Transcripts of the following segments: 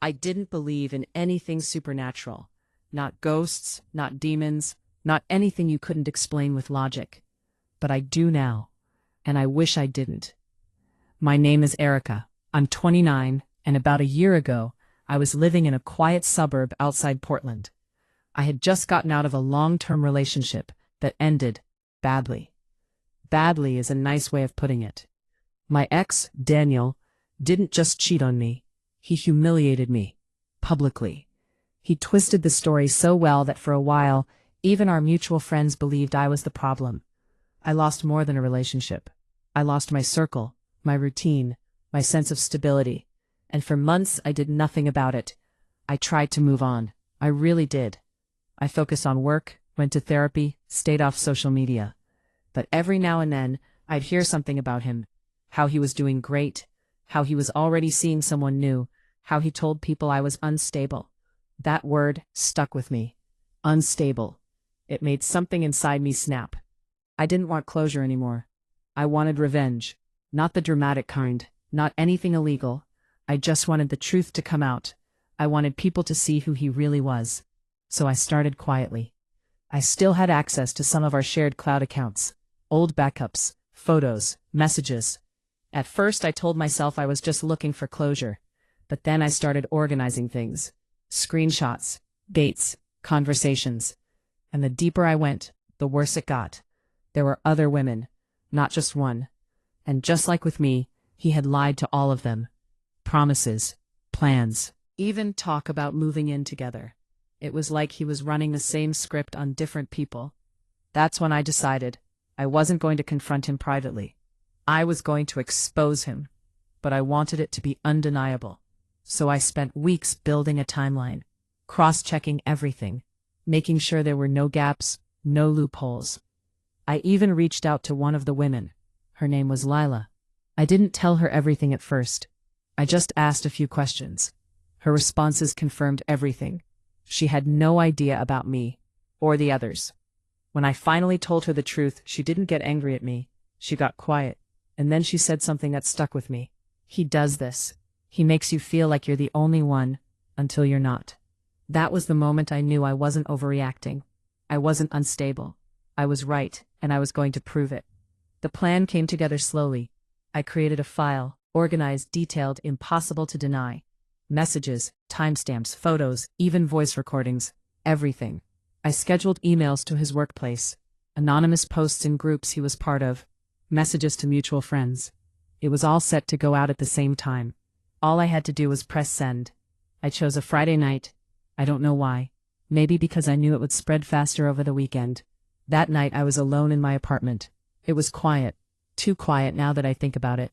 I didn't believe in anything supernatural. Not ghosts, not demons, not anything you couldn't explain with logic. But I do now, and I wish I didn't. My name is Erica. I'm 29, and about a year ago, I was living in a quiet suburb outside Portland. I had just gotten out of a long-term relationship that ended badly. Badly is a nice way of putting it. My ex, Daniel, didn't just cheat on me. He humiliated me. Publicly. He twisted the story so well that for a while, even our mutual friends believed I was the problem. I lost more than a relationship. I lost my circle, my routine, my sense of stability. And for months I did nothing about it. I tried to move on. I really did. I focused on work, went to therapy, stayed off social media. But every now and then, I'd hear something about him. How he was doing great. How he was already seeing someone new. How he told people I was unstable. That word stuck with me. Unstable. It made something inside me snap. I didn't want closure anymore. I wanted revenge. Not the dramatic kind. Not anything illegal. I just wanted the truth to come out. I wanted people to see who he really was. So I started quietly. I still had access to some of our shared cloud accounts. Old backups, photos, messages. At first I told myself I was just looking for closure. But then I started organizing things. Screenshots, dates, conversations. And the deeper I went, the worse it got. There were other women, not just one. And just like with me, he had lied to all of them. Promises, plans, even talk about moving in together. It was like he was running the same script on different people. That's when I decided I wasn't going to confront him privately. I was going to expose him, but I wanted it to be undeniable. So I spent weeks building a timeline, cross-checking everything, making sure there were no gaps, no loopholes. I even reached out to one of the women. Her name was Lila. I didn't tell her everything at first. I just asked a few questions. Her responses confirmed everything. She had no idea about me, or the others. When I finally told her the truth, she didn't get angry at me. She got quiet, and then she said something that stuck with me. He does this. He makes you feel like you're the only one, until you're not. That was the moment I knew I wasn't overreacting. I wasn't unstable. I was right, and I was going to prove it. The plan came together slowly. I created a file, organized, detailed, impossible to deny. Messages, timestamps, photos, even voice recordings, everything. I scheduled emails to his workplace, anonymous posts in groups he was part of, messages to mutual friends. It was all set to go out at the same time. All I had to do was press send. I chose a Friday night. I don't know why. Maybe because I knew it would spread faster over the weekend. That night I was alone in my apartment. It was quiet. Too quiet now that I think about it.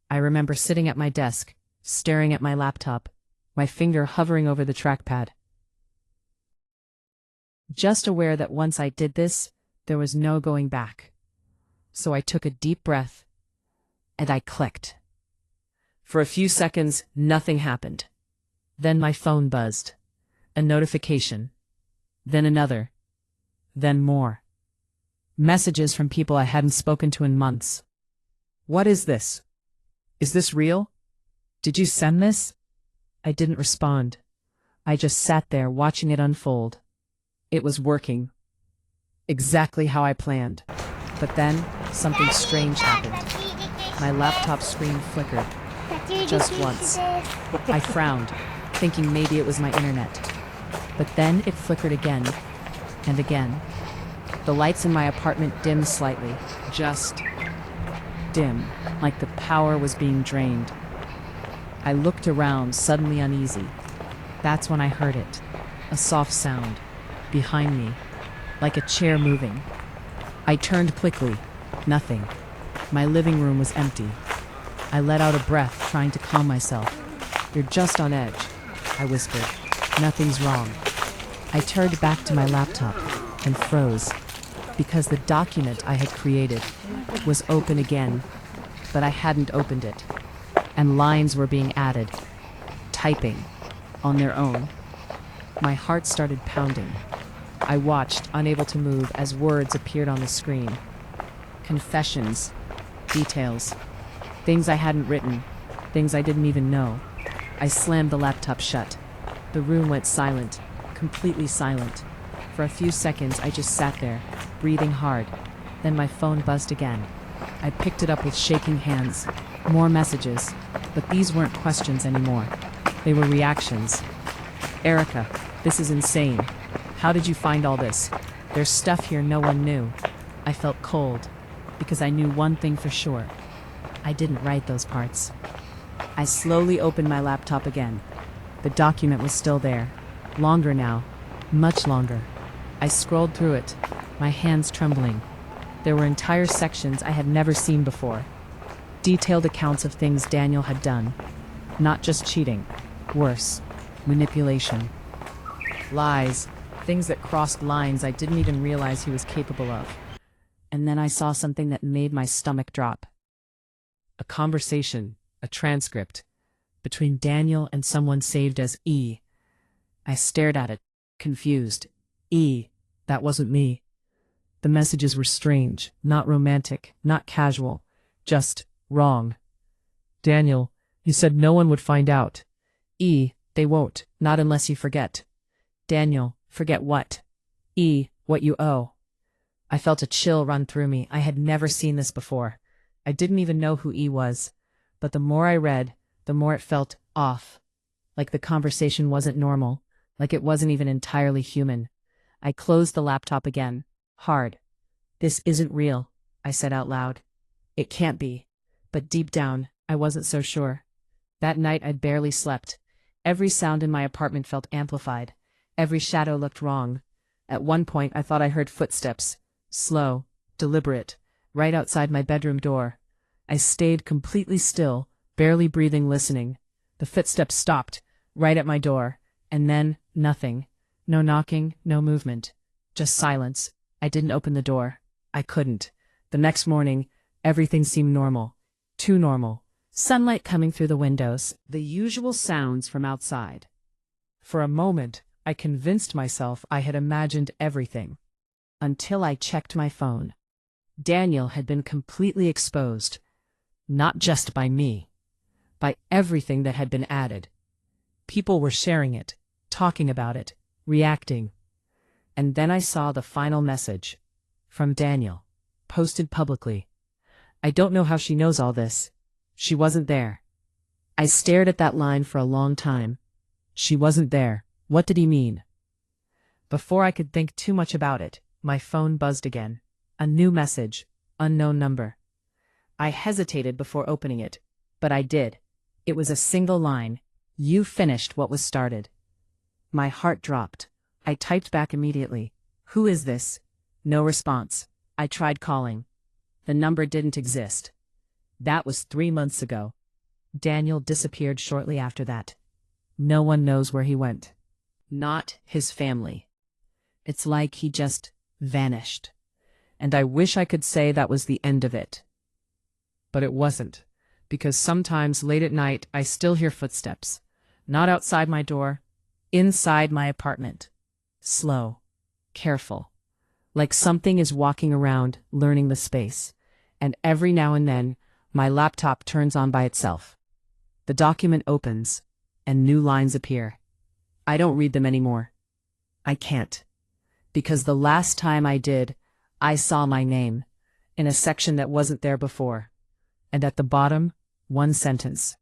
I remember sitting at my desk, staring at my laptop, my finger hovering over the trackpad. Just aware that once I did this, there was no going back. So I took a deep breath, and I clicked. For a few seconds, nothing happened. Then my phone buzzed. A notification. Then another. Then more. Messages from people I hadn't spoken to in months. What is this? Is this real? Did you send this? I didn't respond. I just sat there watching it unfold. It was working. Exactly how I planned. But then, something strange happened. My laptop screen flickered. Just once. I frowned, thinking maybe it was my internet. But then it flickered again, and again. The lights in my apartment dimmed slightly, just dim, like the power was being drained. I looked around, suddenly uneasy. That's when I heard it, a soft sound, behind me, like a chair moving. I turned quickly. Nothing. My living room was empty. I let out a breath, trying to calm myself. "You're just on edge," I whispered. "Nothing's wrong." I turned back to my laptop and froze, because the document I had created was open again, but I hadn't opened it, and lines were being added, typing, on their own. My heart started pounding. I watched, unable to move, as words appeared on the screen. Confessions, details, things I hadn't written, things I didn't even know. I slammed the laptop shut. The room went silent, completely silent. For a few seconds, I just sat there, breathing hard. Then my phone buzzed again. I picked it up with shaking hands. More messages, but these weren't questions anymore. They were reactions. Erica, this is insane. How did you find all this? There's stuff here no one knew. I felt cold, because I knew one thing for sure. I didn't write those parts. I slowly opened my laptop again. The document was still there. Longer now. Much longer. I scrolled through it, my hands trembling. There were entire sections I had never seen before. Detailed accounts of things Daniel had done. Not just cheating. Worse. Manipulation. Lies. Things that crossed lines I didn't even realize he was capable of. And then I saw something that made my stomach drop. A conversation, a transcript, between Daniel and someone saved as E. I stared at it, confused. E. That wasn't me. The messages were strange, not romantic, not casual, just wrong. Daniel, you said no one would find out. E. They won't, not unless you forget. Daniel, forget what? E. What you owe. I felt a chill run through me. I had never seen this before. I didn't even know who E was. But the more I read, the more it felt off. Like the conversation wasn't normal. Like it wasn't even entirely human. I closed the laptop again. Hard. This isn't real, I said out loud. It can't be. But deep down, I wasn't so sure. That night I'd barely slept. Every sound in my apartment felt amplified. Every shadow looked wrong. At one point I thought I heard footsteps. Slow, deliberate, right outside my bedroom door. I stayed completely still, barely breathing, listening. The footsteps stopped, right at my door. And then, nothing. No knocking, no movement. Just silence. I didn't open the door. I couldn't. The next morning, everything seemed normal. Too normal. Sunlight coming through the windows. The usual sounds from outside. For a moment, I convinced myself I had imagined everything. Until I checked my phone. Daniel had been completely exposed. Not just by me. By everything that had been added. People were sharing it, talking about it, reacting. And then I saw the final message. From Daniel. Posted publicly. I don't know how she knows all this. She wasn't there. I stared at that line for a long time. She wasn't there. What did he mean? Before I could think too much about it, my phone buzzed again. A new message. Unknown number. I hesitated before opening it, but I did. It was a single line. You finished what was started. My heart dropped. I typed back immediately. Who is this? No response. I tried calling. The number didn't exist. That was 3 months ago. Daniel disappeared shortly after that. No one knows where he went. Not his family. It's like he just vanished. And I wish I could say that was the end of it. But it wasn't, because sometimes late at night I still hear footsteps. Not outside my door, inside my apartment. Slow, careful. Like something is walking around, learning the space. And every now and then, my laptop turns on by itself. The document opens, and new lines appear. I don't read them anymore. I can't. Because the last time I did, I saw my name, in a section that wasn't there before. And at the bottom, one sentence.